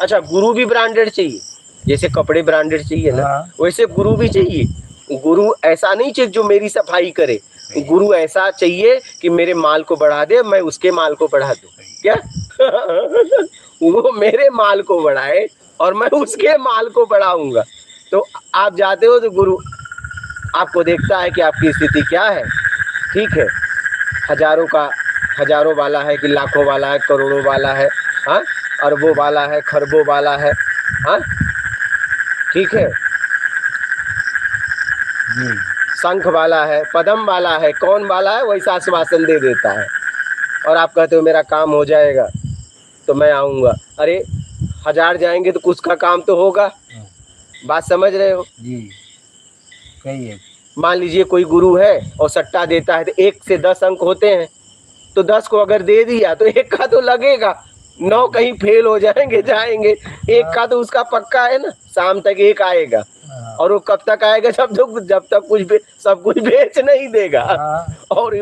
अच्छा, गुरु भी ब्रांडेड चाहिए, जैसे कपड़े ब्रांडेड चाहिए ना, हाँ। वैसे गुरु भी चाहिए। गुरु ऐसा नहीं चाहिए जो मेरी सफाई करे, गुरु ऐसा चाहिए कि मेरे माल को बढ़ा दे, मैं उसके माल को बढ़ा दूं। क्या वो मेरे माल को बढ़ाए और मैं उसके माल को बढ़ाऊंगा। तो आप जाते हो तो गुरु आपको देखता है कि आपकी स्थिति क्या है। ठीक है, हजारों वाला है कि लाखों वाला है, करोड़ों वाला है, हाँ, अरबों वाला है, खरबों वाला है, हाँ, ठीक है, जी। शंख वाला है, पदम वाला है, कौन वाला है, वैसा आश्वासन दे देता है। और आप कहते हो मेरा काम हो जाएगा तो मैं आऊंगा। अरे 1000 जाएंगे तो कुछ का काम तो होगा। बात समझ रहे हो? जी सही है। मान लीजिए कोई गुरु है और सट्टा देता है, तो 1 से 10 अंक होते हैं, तो 10 को अगर दे दिया तो 1 का तो लगेगा, 9 कहीं फेल हो जाएंगे, जाएंगे, 1 का तो उसका पक्का है ना, शाम तक 1 आएगा। और वो कब तक आएगा? जब तक सब कुछ बेच नहीं देगा। और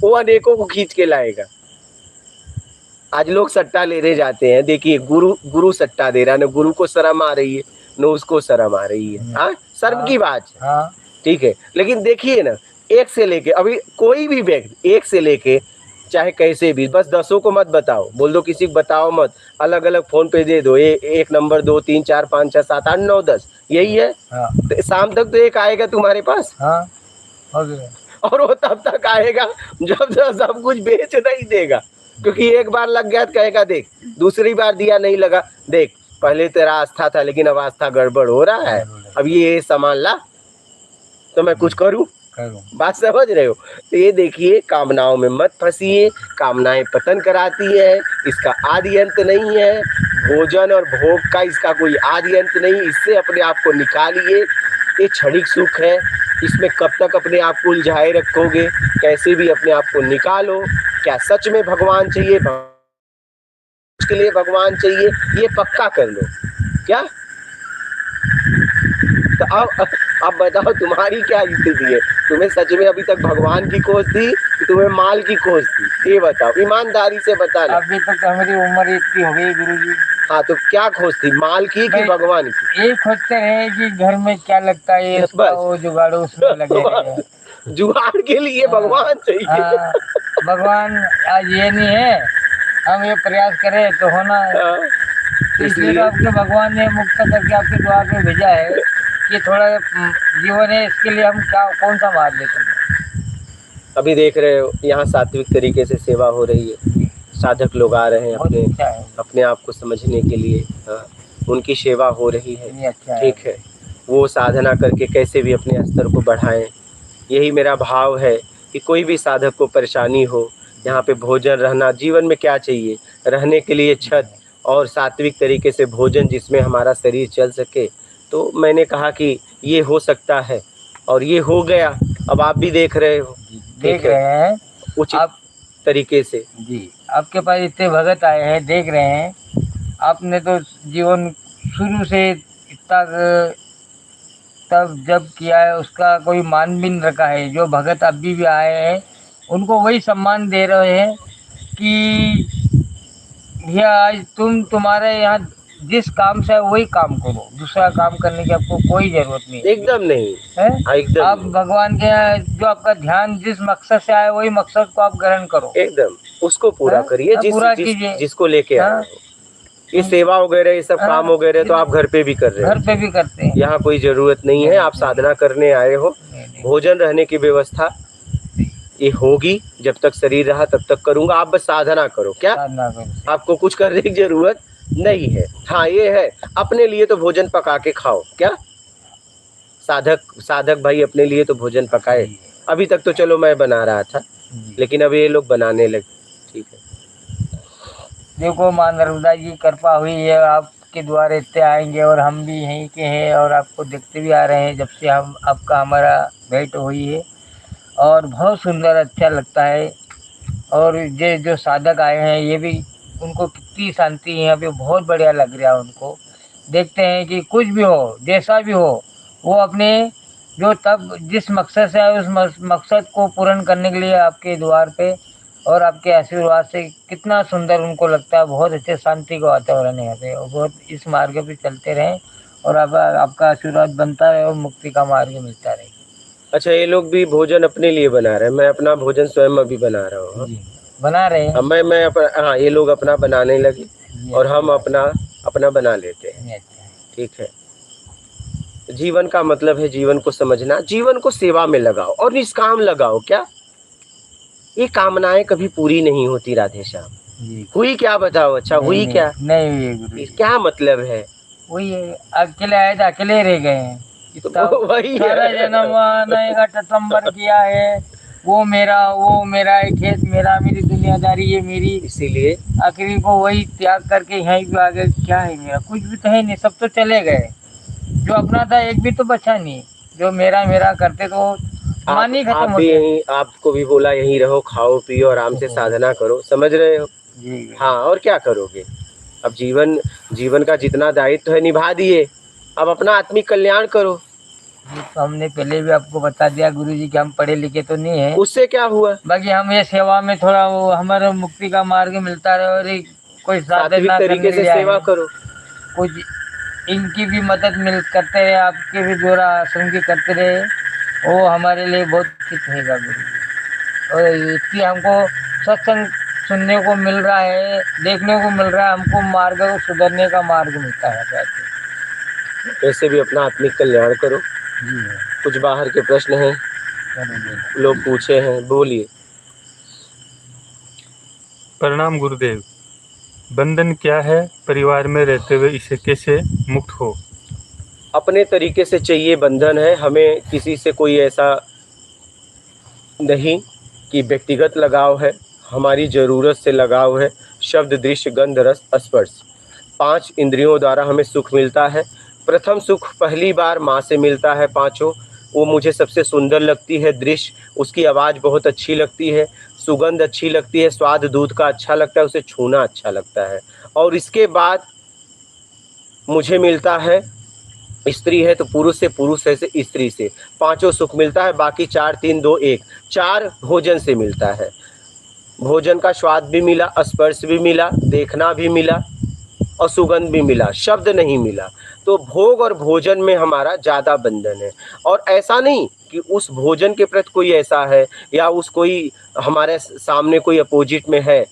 वो अनेकों को खींच के लाएगा। आज लोग सट्टा लेने जाते हैं, देखिए गुरु गुरु सट्टा दे रहा है, ना गुरु को शर्म आ रही है, न उसको शर्म आ रही है। हाँ, शर्म की बात है। ठीक है, लेकिन देखिए ना, 1 से लेके अभी कोई भी व्यक्ति 1 से लेके चाहे कैसे भी, बस 10 को मत बताओ, बोल दो किसी को बताओ मत, अलग अलग फोन पे दे दो, 1 नंबर 2 3 4 5 6 7 8 9 10, यही है। तो शाम तक तो 1 आएगा तुम्हारे पास। और वो तब तक आएगा जब तक सब कुछ बेच नहीं देगा, क्योंकि एक बार लग गया तो कहेगा देख, दूसरी बार दिया नहीं लगा, देख पहले तेरा आस्था था लेकिन अब आस्था गड़बड़ हो रहा है, अब ये सामान ला तो मैं कुछ करूं। बात समझ रहे हो? तो ये देखिए, कामनाओं में मत फंसिए, कामनाएं पतन कराती है, इसका आदि अंत नहीं है। भोजन और भोग का इसका कोई आदि अंत नहीं, इससे अपने आप को निकालिए। ये क्षणिक सुख है, इसमें कब तक अपने आप को उलझाए रखोगे? कैसे भी अपने आप को निकालो। क्या सच में भगवान चाहिए? उसके लिए भगवान चाहिए, ये पक्का कर लो। क्या? तो अब बताओ तुम्हारी क्या स्थिति है? तुम्हें सच में अभी तक भगवान की खोज थी कि तुम्हें माल की खोज थी? ये बताओ, ईमानदारी से बताना। अभी तक हमारी उम्र इतनी हो गई गुरुजी। हाँ, तो क्या खोज थी, माल की कि भगवान की? ये खोजते रहे कि घर में क्या लगता है, वो जुगाड़ उसमें लगे रहे। जुगाड़ के लिए भगवान चाहिए। भगवान आज ये नहीं है, हम ये प्रयास करें तो होना है। इसलिए तो आपके भगवान ने मुक्त करके आपके द्वार पे भेजा है। ये थोड़ा जीवन है, इसके लिए हम क्या कौन सा मार लेते हैं। अभी देख रहे हो यहाँ सात्विक तरीके से सेवा हो रही है, साधक लोग आ रहे हैं अपने आप को समझने के लिए। हाँ, उनकी सेवा हो रही है। ठीक है, वो साधना करके कैसे भी अपने स्तर को बढ़ाएं, यही मेरा भाव है कि कोई भी साधक को परेशानी हो, यहाँ पे भोजन, रहना, जीवन में क्या चाहिए, रहने के लिए छत और सात्विक तरीके से भोजन जिसमें हमारा शरीर चल सके। तो मैंने कहा कि ये हो सकता है और ये हो गया। अब आप भी देख रहे हो, देख रहे हैं उचित तरीके से। जी, आपके पास इतने भगत आए हैं, देख रहे हैं। आपने तो जीवन शुरू से इतना तब जब किया है, उसका कोई मान भी नहीं रखा है। जो भगत अभी भी आए हैं उनको वही सम्मान दे रहे हैं कि भैया आज तुम्हारे यहाँ जिस काम से है वही काम करो, दूसरा काम करने की आपको कोई जरूरत नहीं। एकदम नहीं है, एकदम आप भगवान के जो आपका ध्यान जिस मकसद से आए वही मकसद को आप ग्रहण करो, एकदम उसको पूरा करिए, जिसको लेके आए। ये सेवा वगैरह, ये सब काम वगैरह तो आप घर पे भी कर रहे हैं, घर पे भी करते हैं, यहाँ कोई जरूरत नहीं है। आप साधना करने आए हो, भोजन रहने की व्यवस्था ये होगी, जब तक शरीर रहा तब तक करूंगा, आप बस साधना करो। क्या आपको कुछ करने की जरूरत नहीं है। हाँ, ये है, अपने लिए तो भोजन पका के खाओ। क्या साधक भाई अपने लिए तो भोजन पकाए। अभी तक तो चलो मैं बना रहा था, लेकिन अब ये लोग बनाने लगे। ठीक है, देखो माँ नर्मदा जी कृपा हुई है, आपके द्वार इतने आएंगे और हम भी यहीं के हैं और आपको देखते भी आ रहे हैं जब से हम आपका हमारा भेंट हुई है, और बहुत सुंदर अच्छा लगता है। और ये जो साधक आए हैं ये भी, उनको कितनी शांति है, अभी बहुत बढ़िया लग रहा है उनको। देखते हैं कि कुछ भी हो, जैसा भी हो, वो अपने जो तब जिस मकसद से आए उस मकसद को पूर्ण करने के लिए आपके द्वार पे और आपके आशीर्वाद से कितना सुंदर उनको लगता है, बहुत अच्छे शांति का वातावरण है यहाँ पे, और बहुत इस मार्ग पे चलते रहें और आपका आशीर्वाद बनता रहे और मुक्ति का मार्ग मिलता रहे। अच्छा, ये लोग भी भोजन अपने लिए बना रहे हैं, मैं अपना भोजन स्वयं अभी बना रहा हूँ। हाँ? जी, बना रहे हैं। मैं अपना, हाँ, ये लोग अपना बनाने लगे जी, और अच्छी हम बात अपना अपना बना लेते हैं। है। अच्छा है। ठीक है। जीवन का मतलब है जीवन को समझना, जीवन को सेवा में लगाओ और निष्काम लगाओ। क्या ये कामनाएं कभी पूरी नहीं होती राधे श्याम? जी, हुई क्या बताओ? अच्छा, हुई नहीं क्या? नहीं हुई गुरु ये जी। क्या मतलब है? वही है, अकेले आए तो अकेले रह गए हैं। इतना तो वही सारा है। जन्म आने का टटम्बर किया है, वो मेरा है, खेत मेरा, मेरी दुनियादारी ये मेरी, इसीलिए आखिरी को वही त्याग करके यहीं पे आ गए। क्या है मेरा? कुछ भी तो है नहीं, सब तो चले गए। जो अपना था एक भी तो बचा नहीं, जो मेरा मेरा करते तो मान ही आप खत्म हो भी गया। यहीं, आपको भी बोला यहीं रहो, खाओ पियो, आराम से साधना करो, समझ रहे हो? जी हाँ, और क्या करोगे? अब जीवन जीवन का जितना दायित्व है निभा दिए, अब अपना आत्मिक कल्याण करो। जी, तो हमने पहले भी आपको बता दिया गुरु जी कि हम पढ़े लिखे तो नहीं है, उससे क्या हुआ? बाकी हम ये सेवा में थोड़ा वो हमारे मुक्ति का मार्ग मिलता रहे, और ये कोई साधन सात्विक ना तरीके करने से के लिए आए सेवा हैं। करो। कुछ इनकी भी मदद मिल करते रहे, आपके भी द्वारा संगी करते रहे, वो हमारे लिए बहुत उचित रहेगा गुरु जी। और इसकी हमको सत्संग सुनने को मिल रहा है, देखने को मिल रहा है, हमको मार्ग को सुधरने का मार्ग मिलता है जाके। वैसे भी अपना आत्मिक कल्याण करो। जी कुछ बाहर के प्रश्न हैं, जरूर। लोग पूछे हैं, बोलिए। प्रणाम गुरुदेव। बंधन क्या है? परिवार में रहते हुए इसे कैसे मुक्त हो? अपने तरीके से चाहिए बंधन है, हमें किसी से कोई ऐसा नहीं कि व्यक्तिगत लगाव है, हमारी ज़रूरत से लगाव है। शब्द, दृश्य, गंध, रस, स्पर्श, 5 इंद्रियों द्वारा हमें सुख मिलता है। प्रथम सुख पहली बार माँ से मिलता है, पाँचों। वो मुझे सबसे सुंदर लगती है। दृश्य, उसकी आवाज़ बहुत अच्छी लगती है, सुगंध अच्छी लगती है, स्वाद दूध का अच्छा लगता है, उसे छूना अच्छा लगता है। और इसके बाद मुझे मिलता है, स्त्री है तो पुरुष से, पुरुष है से स्त्री से, पांचों सुख मिलता है। बाकी 4 3 2 1, 4 भोजन से मिलता है। भोजन का स्वाद भी मिला, स्पर्श भी मिला, देखना भी मिला और सुगंध भी मिला, शब्द नहीं मिला। तो भोग और भोजन में हमारा ज़्यादा बंधन है। और ऐसा नहीं कि उस भोजन के प्रति कोई ऐसा है या उस कोई हमारे सामने कोई अपोजिट में है।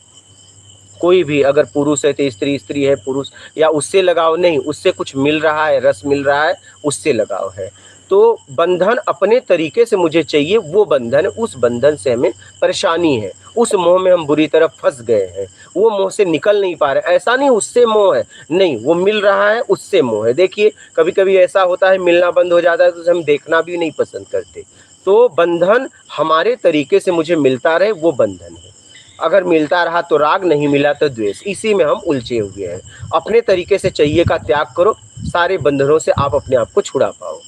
कोई भी अगर पुरुष है तो स्त्री, स्त्री है पुरुष, या उससे लगाव नहीं, उससे कुछ मिल रहा है, रस मिल रहा है, उससे लगाव है। तो बंधन अपने तरीके से मुझे चाहिए, वो बंधन, उस बंधन से हमें परेशानी है, उस मोह में हम बुरी तरह फंस गए हैं, वो मोह से निकल नहीं पा रहे। ऐसा नहीं उससे मोह है, नहीं, वो मिल रहा है उससे मोह है। देखिए कभी कभी ऐसा होता है मिलना बंद हो जाता है तो उसे हम देखना भी नहीं पसंद करते। तो बंधन हमारे तरीके से मुझे मिलता रहे, वो बंधन है। अगर मिलता रहा तो राग, नहीं मिला तो द्वेष, इसी में हम उलझे हुए हैं। अपने तरीके से चाहिए का त्याग करो, सारे बंधनों से आप अपने आप को छुड़ा पाओ।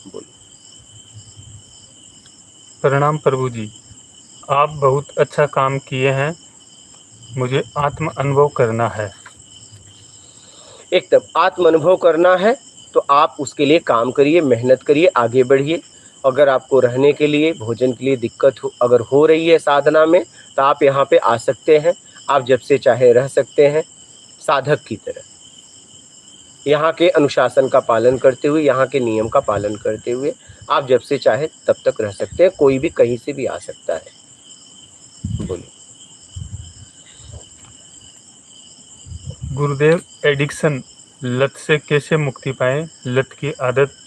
बोलो। प्रणाम प्रभु जी, आप बहुत अच्छा काम किए हैं, मुझे आत्म अनुभव करना है। एकदम आत्म अनुभव करना है तो आप उसके लिए काम करिए, मेहनत करिए, आगे बढ़िए। अगर आपको रहने के लिए, भोजन के लिए दिक्कत अगर हो रही है साधना में, तो आप यहाँ पे आ सकते हैं। आप जब से चाहे रह सकते हैं साधक की तरह, यहाँ के अनुशासन का पालन करते हुए, यहाँ के नियम का पालन करते हुए आप जब से चाहे तब तक रह सकते हैं। कोई भी कहीं से भी आ सकता है। बोलिए। गुरुदेव, एडिक्शन, लत से कैसे मुक्ति पाएं? लत की आदत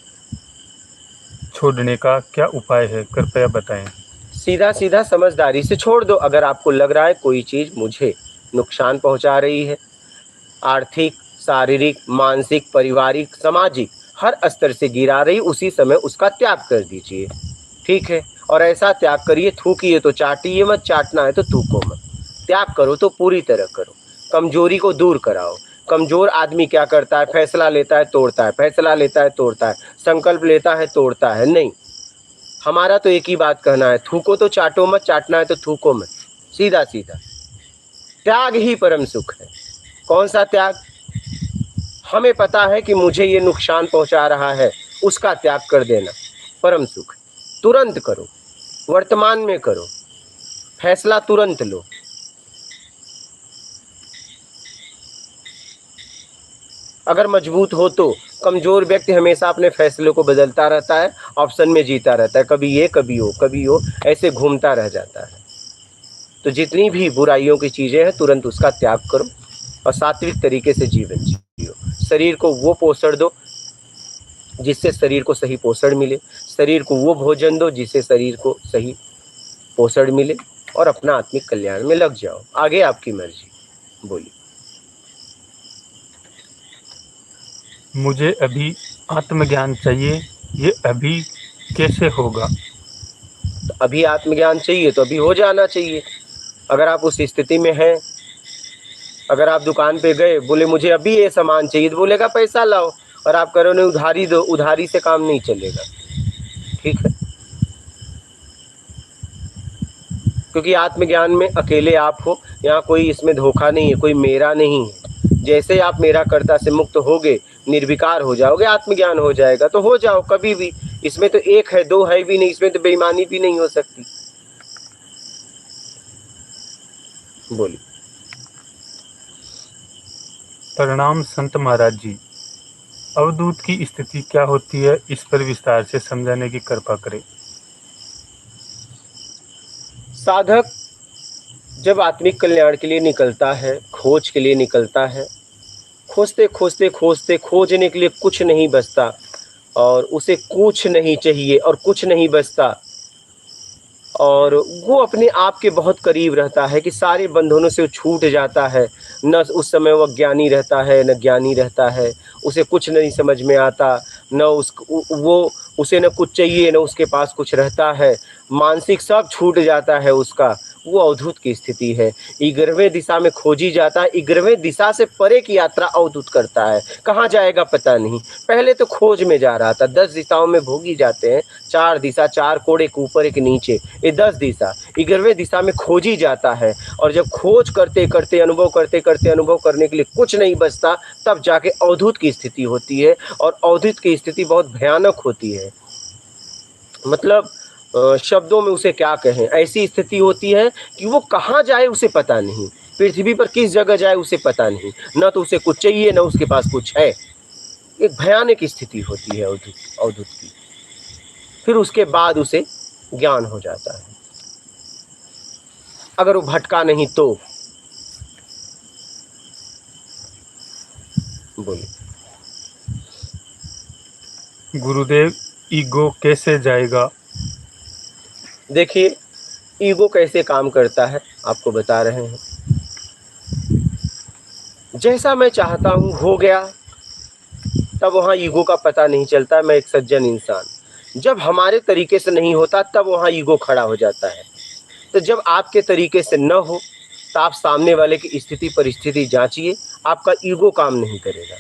छोड़ने का क्या उपाय है, कृपया बताएं। सीधा सीधा समझदारी से छोड़ दो। अगर आपको लग रहा है कोई चीज़ मुझे नुकसान पहुंचा रही है, आर्थिक, शारीरिक, मानसिक, पारिवारिक, सामाजिक, हर स्तर से गिरा रही, उसी समय उसका त्याग कर दीजिए। ठीक है? और ऐसा त्याग करिए, थूकिए तो चाटिए मत, चाटना है तो थूको मत। त्याग करो तो पूरी तरह करो, कमजोरी को दूर कराओ। कमजोर आदमी क्या करता है? फैसला लेता है, तोड़ता है, फैसला लेता है, तोड़ता है, संकल्प लेता है, तोड़ता है। नहीं, हमारा तो एक ही बात कहना है, थूको तो चाटो मत, चाटना है तो थूको मत, सीधा सीधा। त्याग ही परम सुख है। कौन सा त्याग? हमें पता है कि मुझे ये नुकसान पहुंचा रहा है, उसका त्याग कर देना परम सुख है। तुरंत करो, वर्तमान में करो। फैसला तुरंत लो। अगर मजबूत हो तो। कमजोर व्यक्ति हमेशा अपने फैसले को बदलता रहता है, ऑप्शन में जीता रहता है, कभी ये कभी वो ऐसे घूमता रह जाता है। तो जितनी भी बुराइयों की चीजें हैं तुरंत उसका त्याग करो और सात्विक तरीके से जीवन जियो। शरीर को वो पोषण दो जिससे शरीर को सही पोषण मिले, शरीर को वो भोजन दो जिससे शरीर को सही पोषण मिले, और अपना आत्मिक कल्याण में लग जाओ। आगे आपकी मर्जी, बोलिए। मुझे अभी आत्मज्ञान चाहिए, ये अभी कैसे होगा? तो अभी आत्मज्ञान चाहिए तो अभी हो जाना चाहिए। अगर आप उस स्थिति में हैं, अगर आप दुकान पे गए, बोले मुझे अभी ये सामान चाहिए, तो बोलेगा पैसा लाओ, और आप करो नहीं उधारी दो, उधारी से काम नहीं चलेगा। ठीक है, क्योंकि आत्मज्ञान में अकेले आप हो, यहाँ कोई इसमें धोखा नहीं है, कोई मेरा नहीं है। जैसे आप मेरा कर्ता से मुक्त होगे, निर्विकार हो जाओगे, आत्मज्ञान हो जाएगा, तो हो जाओ कभी भी। इसमें तो एक है, दो है भी नहीं, इसमें तो बेईमानी भी नहीं हो सकती। बोलिए। प्रणाम संत महाराज जी, अवधूत की स्थिति क्या होती है, इस पर विस्तार से समझाने की कृपा करें। साधक जब आत्मिक कल्याण के लिए निकलता है, खोज के लिए निकलता है, खोजते खोजते खोजते खोजने के लिए कुछ नहीं बचता, और उसे कुछ नहीं चाहिए और कुछ नहीं बचता, और वो अपने आप के बहुत करीब रहता है कि सारे बंधनों से छूट जाता है। न उस समय वह ज्ञानी रहता है न ज्ञानी रहता है, उसे कुछ नहीं समझ में आता, न उसे न कुछ चाहिए न उसके पास कुछ रहता है, मानसिक सब छूट जाता है उसका। वो अवधूत की स्थिति है। 11वें दिशा में खोजी जाता है, 11वें दिशा से परे की यात्रा अवधूत करता है। कहाँ जाएगा पता नहीं, पहले तो खोज में जा रहा था। 10 दिशाओं में भोगी जाते हैं, 4 दिशा, 4 कोण, एक ऊपर एक नीचे, ये 10 दिशा। 11वें दिशा में खोजी जाता है, और जब खोज करते करते अनुभव करते करते अनुभव करने के लिए कुछ नहीं बचता, तब जाके अवधूत की स्थिति होती है। और अवधूत की स्थिति बहुत भयानक होती है। मतलब शब्दों में उसे क्या कहें, ऐसी स्थिति होती है कि वो कहाँ जाए उसे पता नहीं, पृथ्वी पर किस जगह जाए उसे पता नहीं, न तो उसे कुछ चाहिए न उसके पास कुछ है। एक भयानक स्थिति होती है अवधूत की। फिर उसके बाद उसे ज्ञान हो जाता है, अगर वो भटका नहीं तो। बोलिए। गुरुदेव, ईगो कैसे जाएगा? देखिए, ईगो कैसे काम करता है आपको बता रहे हैं। जैसा मैं चाहता हूँ हो गया, तब वहाँ ईगो का पता नहीं चलता। मैं एक सज्जन इंसान, जब हमारे तरीके से नहीं होता तब वहाँ ईगो खड़ा हो जाता है। तो जब आपके तरीके से न हो तो आप सामने वाले की स्थिति परिस्थिति जांचिए, आपका ईगो काम नहीं करेगा।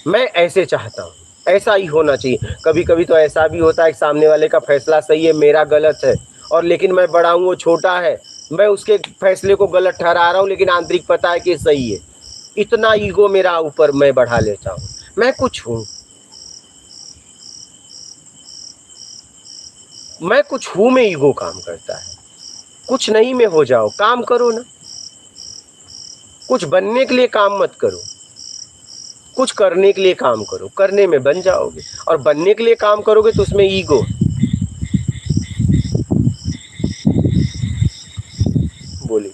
मैं ऐसे चाहता हूँ, ऐसा ही होना चाहिए। कभी कभी तो ऐसा भी होता है कि सामने वाले का फैसला सही है, मेरा गलत है, और लेकिन मैं बड़ा हूँ वो छोटा है, मैं उसके फैसले को गलत ठहरा रहा हूँ, लेकिन आंतरिक पता है कि सही है। इतना ईगो मेरा ऊपर मैं बढ़ा लेता हूँ। मैं कुछ हूँ, मैं कुछ हूँ में ईगो काम करता है। कुछ नहीं में हो जाओ, काम करो ना। कुछ बनने के लिए काम मत करो, कुछ करने के लिए काम करो, करने में बन जाओगे। और बनने के लिए काम करोगे तो उसमें ईगो। बोलिए।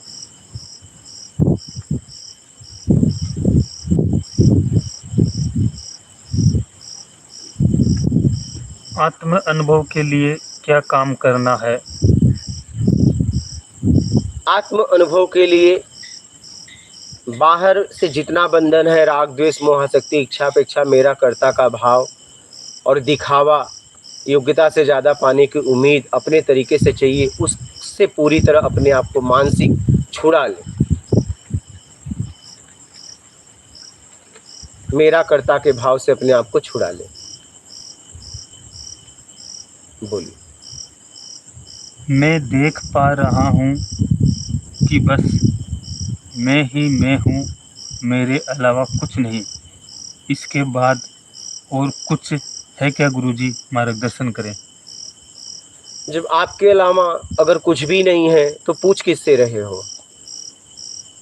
आत्म अनुभव के लिए क्या काम करना है? आत्म अनुभव के लिए बाहर से जितना बंधन है, राग द्वेष मोह आसक्ति इच्छा अपेक्षा मेरा कर्ता का भाव और दिखावा, योग्यता से ज़्यादा पाने की उम्मीद अपने तरीके से चाहिए, उससे पूरी तरह अपने आप को मानसिक छुड़ा ले। मेरा कर्ता के भाव से अपने आप को छुड़ा ले। बोलिए। मैं देख पा रहा हूँ कि बस मैं ही मैं हूँ, मेरे अलावा कुछ नहीं। इसके बाद और कुछ है क्या गुरुजी? मार्गदर्शन करें। जब आपके अलावा अगर कुछ भी नहीं है तो पूछ किससे रहे हो?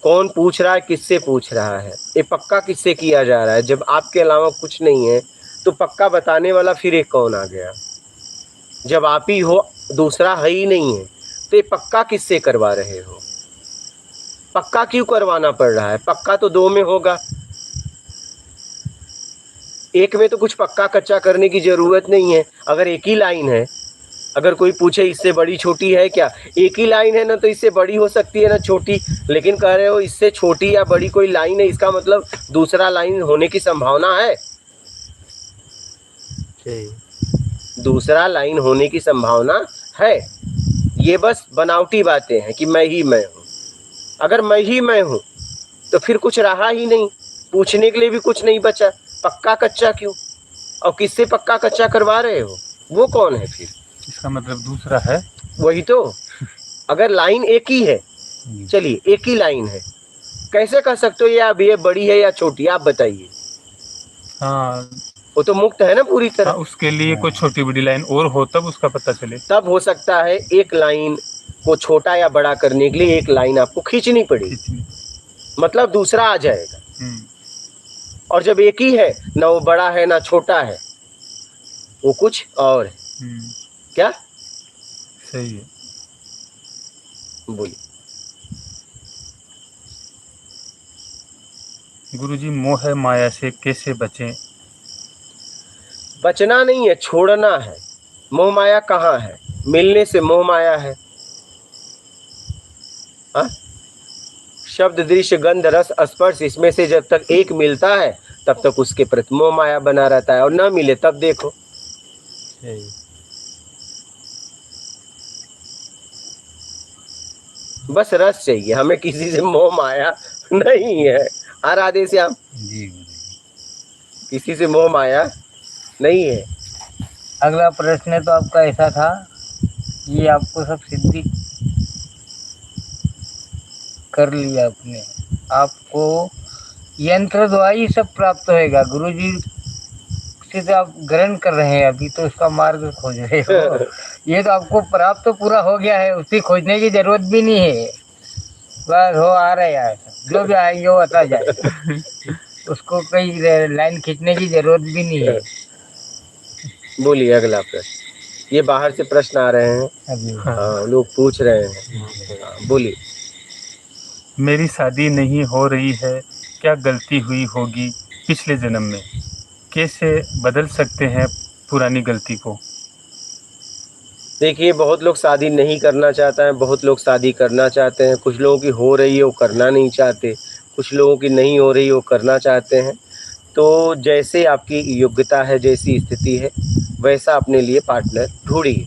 कौन पूछ रहा है, किससे पूछ रहा है? ये पक्का किससे किया जा रहा है? जब आपके अलावा कुछ नहीं है तो पक्का बताने वाला फिर एक कौन आ गया? जब आप ही हो, दूसरा है ही नहीं है, तो ये पक्का किससे करवा रहे हो? पक्का क्यों करवाना पड़ रहा है? पक्का तो दो में होगा, एक में तो कुछ पक्का कच्चा करने की जरूरत नहीं है। अगर एक ही लाइन है, अगर कोई पूछे इससे बड़ी छोटी है क्या, एक ही लाइन है ना, तो इससे बड़ी हो सकती है ना छोटी, लेकिन कह रहे हो इससे छोटी या बड़ी कोई लाइन है, इसका मतलब दूसरा लाइन होने की संभावना है। दूसरा लाइन होने की संभावना है। ये बस बनावटी बातें हैं कि मैं ही मैं हूँ। अगर मैं ही मैं हूँ तो फिर कुछ रहा ही नहीं, पूछने के लिए भी कुछ नहीं बचा। पक्का कच्चा क्यों? और किससे पक्का कच्चा करवा रहे हो? वो कौन है फिर? इसका मतलब दूसरा है। वही तो। अगर लाइन एक ही है, चलिए एक ही लाइन है, कैसे कह सकते हो ये अब ये बड़ी है या छोटी? आप बताइए। हाँ, वो तो मुक्त है ना पूरी तरह। हाँ, उसके लिए कोई छोटी बड़ी लाइन और हो तब उसका पता चले। तब हो सकता है एक लाइन को छोटा या बड़ा करने के लिए एक लाइन आपको खींचनी पड़ेगी, मतलब दूसरा आ जाएगा। और जब एक ही है, ना वो बड़ा है ना छोटा है, वो कुछ और है। क्या? सही है। बोलिए। गुरुजी, मोह माया से कैसे बचें? बचना नहीं है, छोड़ना है। मोह माया कहाँ है? मिलने से मोह माया है। हा? शब्द, दृश्य, गंध, रस, स्पर्श, इसमें से जब तक एक मिलता है तब तक उसके प्रति मोह माया बना रहता है, और ना मिले तब देखो। बस रस चाहिए हमें, किसी से मोह माया नहीं है। हाँ राधे श्याम, जी। किसी से मोह माया नहीं है। अगला प्रश्न तो आपका ऐसा था, ये आपको सब सिद्धि कर लिया आपने, आपको यंत्र द्वारा ही सब प्राप्त होएगा। गुरुजी से तो आप ग्रहण कर रहे हैं, अभी तो उसका मार्ग खोज रहे हो। ये तो आपको प्राप्त तो पूरा हो गया है, उसकी खोजने की जरूरत भी नहीं है। बस हो आ रहा है यार, जो भी आएंगे वो आता जाए, उसको कोई लाइन खींचने की जरूरत भी नहीं है। बोलिए अगला प्रश्न। ये बाहर से प्रश्न आ रहे हैं, अभी हाँ, लोग पूछ रहे हैं। बोलिए। मेरी शादी नहीं हो रही है, क्या गलती हुई होगी पिछले जन्म में? कैसे बदल सकते हैं पुरानी गलती को? देखिए, बहुत लोग शादी नहीं करना चाहते हैं, बहुत लोग शादी करना चाहते हैं। कुछ लोगों की हो रही है वो करना नहीं चाहते, कुछ लोगों की नहीं हो रही वो करना चाहते हैं। तो जैसे आपकी योग्यता है, जैसी स्थिति है, वैसा अपने लिए पार्टनर ढूंढिए।